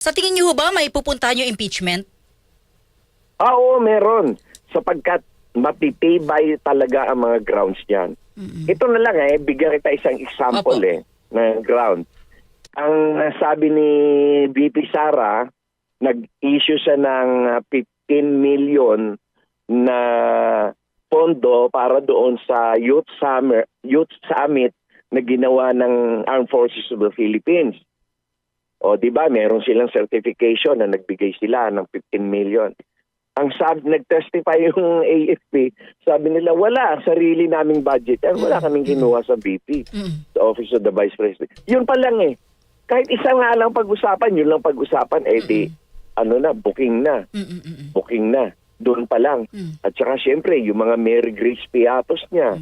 Sa tingin niyo ho ba may pupuntahan yung impeachment? Oo, meron. Sapagkat matitibay talaga ang mga grounds niyan. Ito na lang bigyan kita isang example Opo. ng ground. Ang sabi ni VP Sara, nag-issue siya ng 15 million na pondo para doon sa Youth Summit na ginawa ng Armed Forces of the Philippines. O, di ba, meron silang certification na nagbigay sila ng 15 million. Ang nag-testify yung AFP, sabi nila, wala, sarili naming budget. Wala kaming kinuha sa VP, sa Office of the Vice President. Yun pa lang Kahit isa nga lang pag-usapan, yun lang pag-usapan, booking na. Booking na. Doon pa lang. At saka syempre, yung mga Mary Grace Piatos niya,